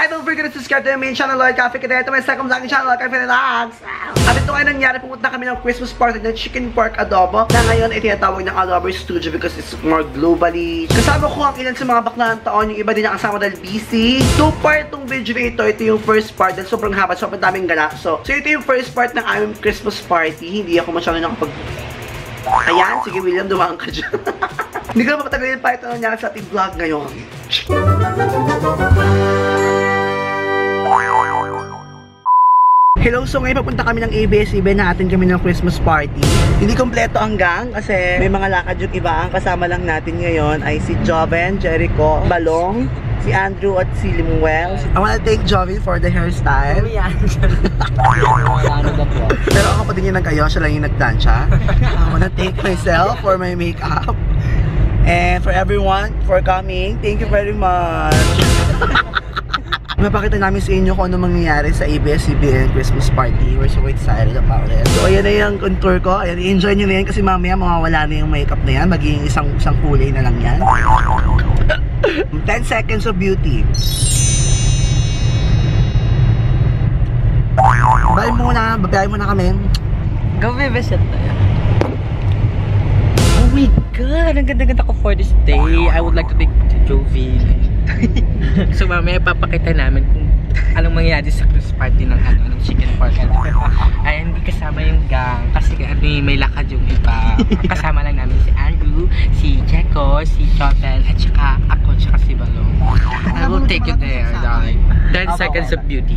Hi, don't forget to subscribe to my main channel, Lloyd Cafe Cadete, to my second vlogging channel, Cafe Relax. At ito ay nangyari, pumunta kami ng Christmas party ng chicken pork adobo na ngayon ay tinatawag ng Adobo Studio because it's more globally. Kasama ko ang ilan sa mga bakla ng taon, yung iba din ang kasama dahil busy. Two-part tong video na ito yung first part dahil sobrang haba, sobrang daming ganap. So ito yung first part ng aming Christmas party. Hindi ako masyado nakapag... Ayan, sige William, dumaan ka dyan. Hindi ko na mapatagalin pa ito nangyari sa ating vlog ngayon. Hello, so ngayon papunta kami ng ABS-CBN na atin kami ng Christmas party. Hindi kompleto ang gang kasi may mga lakad yung iba. Ang kasama lang natin ngayon ay si Joven, Jericho, Balong, si Andrew at si Limuel. I wanna thank Joven for the hairstyle. Pero ako pa din yung nag-ayo, siya lang yung nagtansya. I wanna thank myself for my makeup. And for everyone for coming, thank you very much. Mapakita namin sa inyo kung ano mangyayari sa ABS-CBN Christmas party. We're so excited about it. So ayan na yung contour ko. Ayan, i-enjoy nyo na yan kasi mamaya mawawala na yung makeup na yan. Magiging isang kulay na lang yan. 10 seconds of beauty. Babayain muna kami. Go baby, shot tayo. Oh my god, ang ganda-ganda ko for this day. I would like to take Jovi. So mamaya papakita namin kung anong mangyayari sa Christmas party ng ng chicken pork. Ay hindi kasama yung gang kasi may lakad yung iba. Kasama lang namin si Andrew, si Jeko, si Chotel, at saka ako, saka si Balong. I will take you there, darling. 10 seconds of beauty.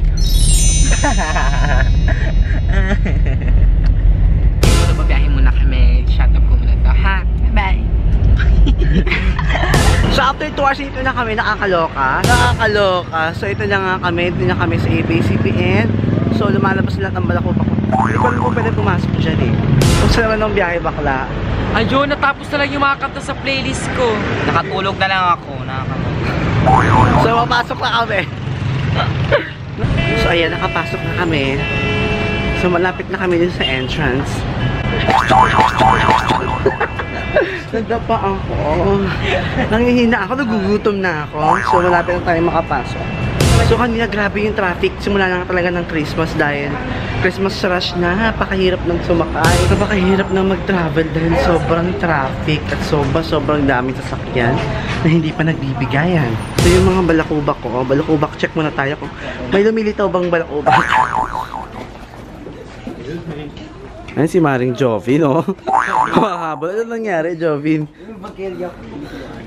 So babiyahin muna kami. Shut up ko muna to, ha? Bye-bye. So after 2 hours ito na kami, nakakaloka. So ito na nga kami, ito na kami sa ABS-CBN. So lumalabas lahat ng balakubak ko. Hindi ko naman pwede pumasok dyan eh. Gusto naman ng biyahe bakla. Ayun, natapos na lang yung mga kanta sa playlist ko. Nakatulog na lang ako. So mapasok na kami. So ayan, nakapasok na kami. So malapit na kami din sa entrance. Nagdapa ako. Nangihina ako, nagugutom na ako. So malapit na tayo makapasok. So kanina grabe yung traffic. Simula na talaga ng Christmas dahil Christmas rush na. Napakahirap ng sumakay. Napakahirap na mag-travel dahil sobrang traffic at sobrang daming sasakyan na hindi pa nagbibigayan. So yung mga balakubak ko, balakubak check muna tayo kung may lumilitaw bang balakubak. Ayan si Maring Jovin, no? Mahabol. Ano nangyari, Jovin?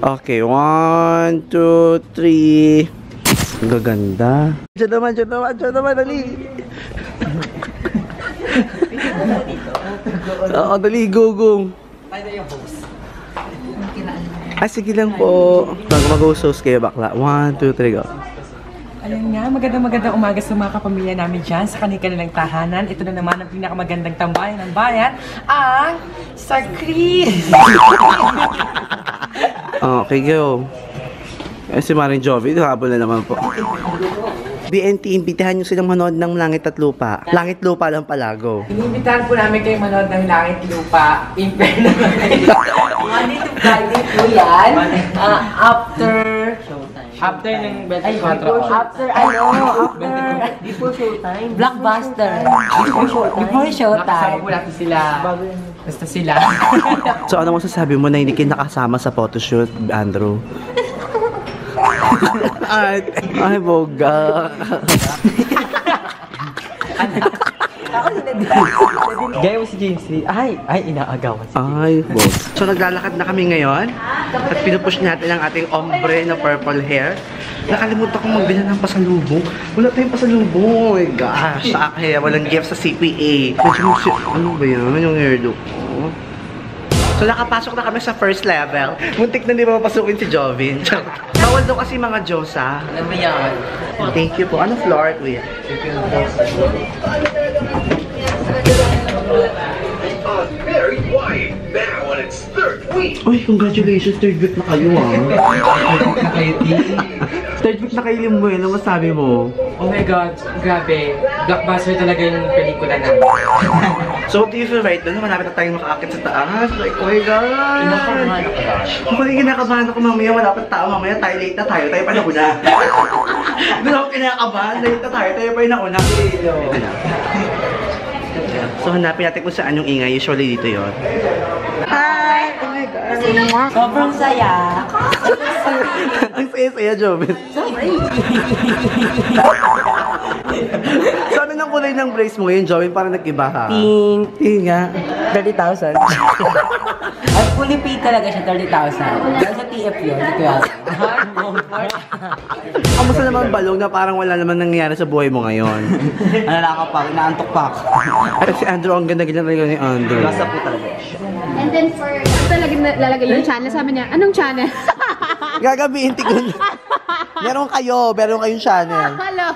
Okay, 1, 2, 3. Ang gaganda. Diyan naman, dali. Oo, dali, go. Ay, sige lang po. Mag-host kayo, bakla. 1, 2, 3, go. Ayan nga, magandang umaga sa mga kapamilya namin dyan sa kanilang tahanan. Ito na naman ang pinakamagandang tambayan ng bayan, ang Sir Chris! Okay, go. Si Maring Jovi, habol na naman po. BNT, imbitahan nyo silang manood ng Langit at Lupa. Langit Lupa lang palago. Iniimbitahan po namin kayo manood ng Langit Lupa, Inferno. Monday to Friday po yan. After ng 24 before showtime. Blockbuster. Before showtime. Nakasama po natin sila. Basta sila. So ano masasabi mo na hindi kayo nakasama sa photoshoot, Andrew? Ay, boga. Gaya mo si James Lee. Ay, inaagawan si James. Ay, boga. So naglalakad na kami ngayon at pinupush natin ang ating ombre na purple hair. Nakalimutan kong magbili ng pasalubong. Wala tayong pasalubong. Oh my gosh. Sa akin, walang gift sa CPA. Ano ba yan? Yung hairdo ko. So nakapasok na kami sa first level. Muntik na di ba mapasukin si Jovin. Bawal daw kasi mga Diyosa. Ano ba yan? Thank you po. Ano floor, kuya? Very quiet now on its third week. Uy, congratulations. Third week na kayo, ah. Third week na kayo, Limuel. Ano masabi mo? Oh my God, grabe. Blockbuster talaga yung pelikula namin. So, what do you feel right doon? Malapit na tayong makaakit sa taas. Like, oh my God! Kinakabahan ako dash. Ako rin kinakabahan ako mamaya. Wala pa tao mamaya. Tayo late na tayo. Tayo pa nauna. Doon ako kinakabahan. Late na tayo. Tayo pa yung nauna. Ito na. So, hanapin natin kung saan yung ingay. Usually dito yon. Hi! Oh my God! Sobrang saya. Ang saya-saya, Joven. So, ano ng kulay ng brace mo ngayon, Joven? Parang nag-iba ha? Pink. Pink nga. 30,000. At fully paid talaga siya, 30,000. Dahil sa TF yun, hindi ko yan. Kamusta naman balong na parang wala naman nangyayari sa buhay mo ngayon? Ano na ako pa, inaantok pa ako. Ay, si Andrew, ang ganda-ganda talaga ni Andrew. Nasa po talaga. And then for, talaga lalagay yung channel, sabi niya, anong channel? Gagabihin tigun. Meron kayong channel. Hello.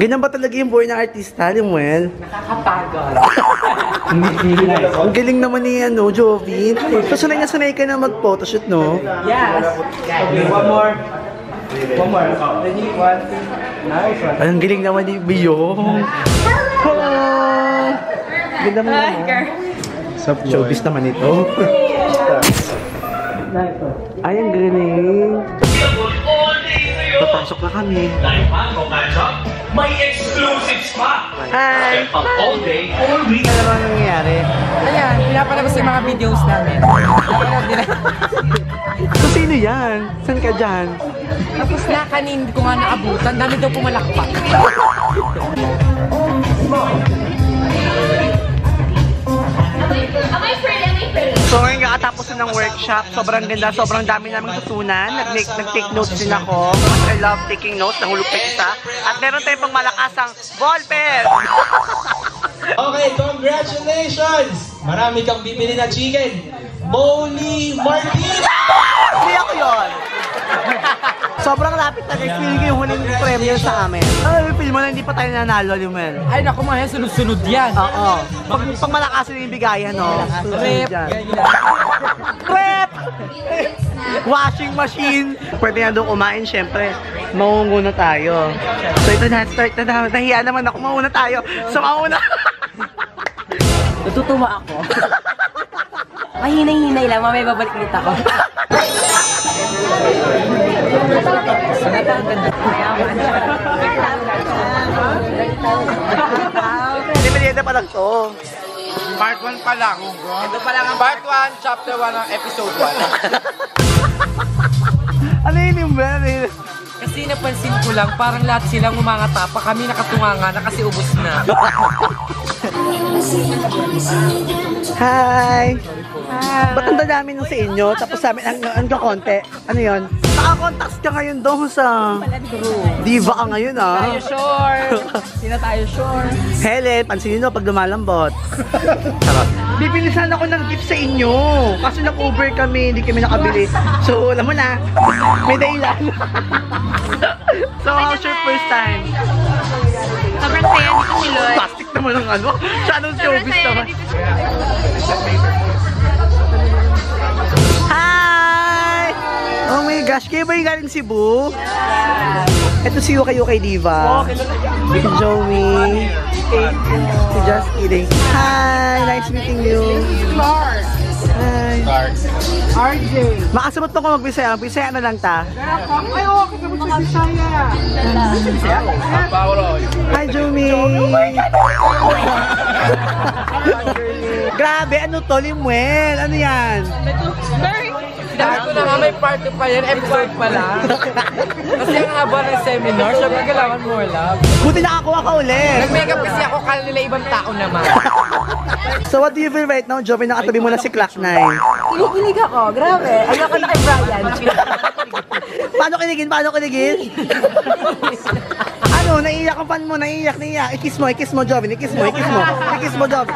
Ganyan ba talaga yung buhay ng artista, Limuel? Nakakapagod. Ang galing naman ni Jovin. So, sanay ka na mag-photoshoot, no? Yes. One more. Ready? 1, 2. Nice one. Ay, ang galing naman ni Biyong. Hello! Ganda mo naman. Showbiz naman ito. Ay, ang galing. Papasok na kami. My exclusive spot. Hi! All day, all week. Ano naman nangyayari? Ayan, pinapalabas yung mga videos namin. Napanood nila. So, sino yan? Saan ka dyan? Tapos na kanin ko nga naabutan, dami daw pumalakpak. So ngayon kakatapos na ng workshop, sobrang ganda, sobrang dami namin natutunan. Nag-take notes din ako. I love taking notes, nahulog pa isa. At meron tayong pang malakasang ball pen! Okay, congratulations! Marami kang bibili na chicken. Molly Martinez! Hindi ako yun! Sobrang lapit na guys, feeling ko yung huling premyo sa amin. Ano yung feel mo na hindi pa tayo nanalo, Limel? Ay naku mga sunod-sunod yan. Oo. Pag malakasan yung bigayan, no? Rep. Rep! Washing machine! Pwede nga doon kumain, syempre. Maunguna tayo. So ito na, start na. Nahiya naman ako, mauna tayo. So mauna. Natutuwa ako. Mahinay-hinay lang, mamaya babalik ulit ako. Hindi merienda pa lang to. Part 1 pa lang. Ito pa lang ang part 1, chapter 1 ng episode 1. Ano yun yung ben? Kasi napansin ko lang, parang lahat silang umangatapa. Kami nakatunganga na kasi ubos na. Hi! Ba't ang dadami nung sa inyo? Tapos sa amin, ang kakonte. Ano yun? Nakakontaks ka ngayon doon sa... Diva ka ngayon, ah. Tayo sure! Hindi na tayo sure. Helen, pansinin nyo pag lumalambot. Charot. Bibilisan ako ng gift sa inyo. Kaso nag-Uber kami, hindi kami nakabili. So, alam mo na, may dahilan. So, how's your first time? Sobrang saya dito si Lloyd. Plastic naman ang ano. Siya anong showbiz naman. Hi! Oh my gosh, kayo ba yung galing Cebu? Ito si Yuka Diva. Si Joey. Si Just Kidding. Hi! Nice meeting you. Hi. RJ. Makasabot to ko mag-Bisaya. Bisaya na lang ta. Ay, okay. Kabot sa Bisaya. Hi, Joey. Grabe, ano to, Limuel? Ano yan? Dahil ko na nga may part 2 pa yan, episode pa lang. Kasi ang haba ng seminar, syempre kailangan more love. Buti nakakuha ka ulit. Nag-makeup kasi ako, kala nila ibang tao naman. So what do you feel right now, Joey? Nakatabi mo na si Clock 9. Kinikilig ako, grabe. Ayoko na kay Brian. Paano kinigin? Ano, naiiyak ang fan mo, naiiyak. I-kiss mo, Joey. I-kiss mo, Joey.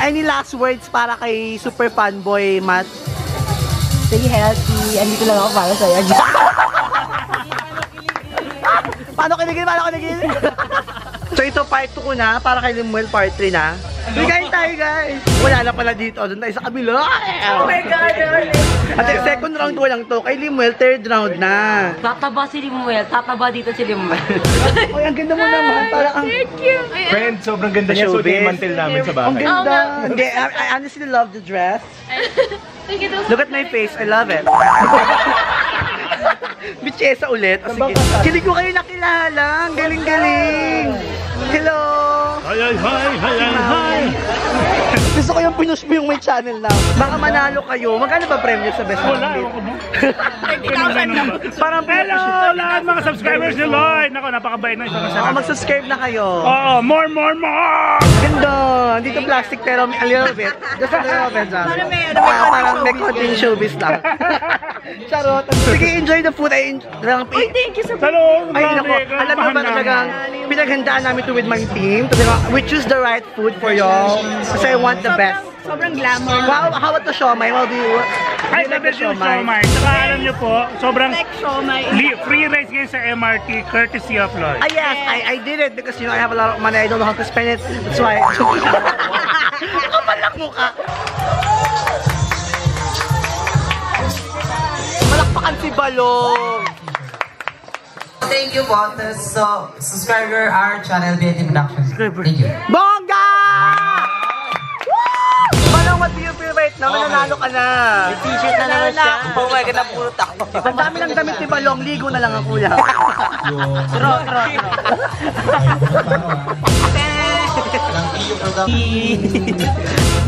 Any last words para kay super fanboy, Matt? Stay healthy. Andito lang ako para sa'yo. Paano kinigin? So ito part 2 ko na, para kay Limuel part 3 na. Kain tayo, guys. Wala na pala dito. Doon tayo sa kabila. Oh my God, At second round ko lang to. Kay Limuel, third round na. Tataba si Limuel. Tataba dito si Limuel. Ay, ang ganda mo naman. Parang Thank you. Friend, sobrang ganda niya. So, Showbiz. mantel namin sa ang bahay. ganda. Hindi, I honestly love the dress. Thank you. Look at my face. I love it. Bichesa ulit. O sige. Hindi ko kayo nakilala. Ang galing-galing. Hello. Hi. Gusto ko yung pinush mo yung may channel na. Baka manalo kayo. Magkano ba premyo sa best Wala, outfit? ako mo. 30,000 na. Parang Hello, lahat mga subscribers ni Lloyd. Nako, napakabait na isang kasama. mag-subscribe na kayo. Oo, more! Ganda. Dito plastic pero a little bit. Just a little bit. Parang may konting showbiz lang. Charot. Sige, enjoy the food. Thank you so much. Hello, Ay, nako. Alam mo ba talagang pinaghandaan namin to with my team? Talagang, we choose the right food for y'all. Kasi I want the best. Sobrang glamour. Wow, how about the siomai? Well, do you Ay, like the sabi yung siomai. Saka alam nyo po, sobrang free rides ngayon sa MRT courtesy of Lloyd. Ah, yes, I did it because, you know, I have a lot of money. I don't know how to spend it. That's why. Kapal lang mukha. Malakpakan si Balong. Thank you po. So, subscriber our channel, BNT Productions. Thank you. Bongga! Balong, what do you feel right now? Mananalo ka na. T-shirt na naman siya. Oh my God, napulot ako. Ang dami ng damit ni Balong. Ligo na lang ang kuya.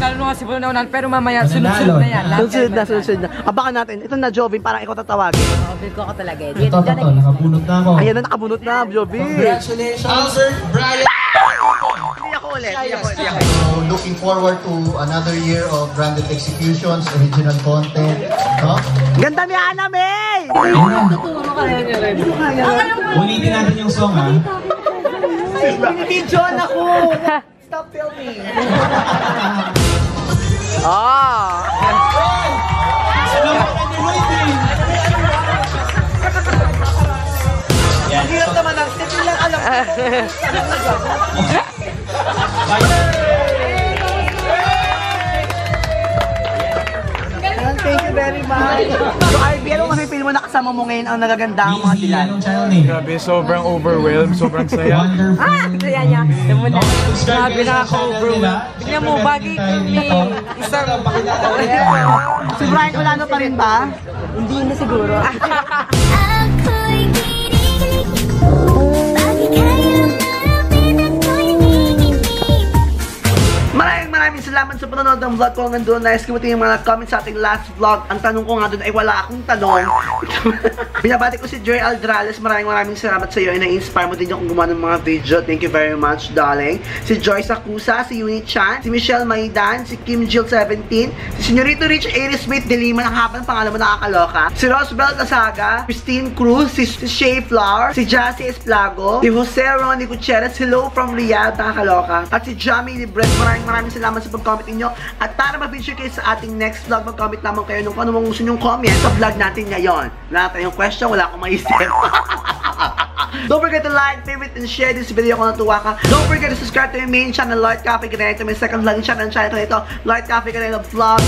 Nalo nga si Bruno Naunan, pero mamaya sunod-sunod na yan. Sunod na. Abangan natin. Ito na, Jovin, parang ikaw tatawagin. Feel ko talaga eh. Ito, nakabunot na ako. Ayan na, nakabunot na, Jovin. Congratulations, Sir Brian. Hindi ako ulit. So, looking forward to another year of branded executions, original content, no? Ganda ni Ana May! Ulitin natin yung song, ha? Binibidyoan ako! Stop filming! Ah! Ang hirap naman ang step lang alam ko. Thank you very much. So, RB, ano kasi feel mo nakasama mo ngayon ang nagagandang mga dilan? Anong channel name? Grabe, sobrang overwhelmed, sobrang saya. Wonderful. Kaya niya. Alam mo na. Subscribe Sabi na ako, bro. Bigyan mo, bagay ko ni isang... Si Brian Colano pa rin ba? Hindi na siguro. Maraming salamat sa panonood ng vlog ko hanggang doon. Nice kamutin yung mga comments sa ating last vlog. Ang tanong ko nga doon ay wala akong tanong. Binabati ko si Joy Aldrales. Maraming salamat sa iyo. Na-inspire mo din yung gumawa ng mga video. Thank you very much, darling. Si Joyce Acusa, si Uni Chan, si Michelle Maidan, si Kim Jill 17, si Señorito Rich Aries Smith de Lima, ang haba ng pangalan mo, nakakaloka. Si Rosbel Tasaga, Christine Cruz, si Shay Flower, si Jassy Esplago, si Jose Ronnie Gutierrez, hello from Riyadh, nakakaloka. At si Jamie Libres, maraming salamat sa pag-comment ninyo. At para ma-feature kayo sa ating next vlog, mag-comment naman kayo nung ano mong gusto nyong comment sa vlog natin ngayon. Wala tayong question, wala akong maisip. Don't forget to like, favorite, and share this video kung natuwa ka. Don't forget to subscribe to my main channel, Lloyd Cafe Ganito. May second vlog channel na ito, Lloyd Cafe Ganito Vlog.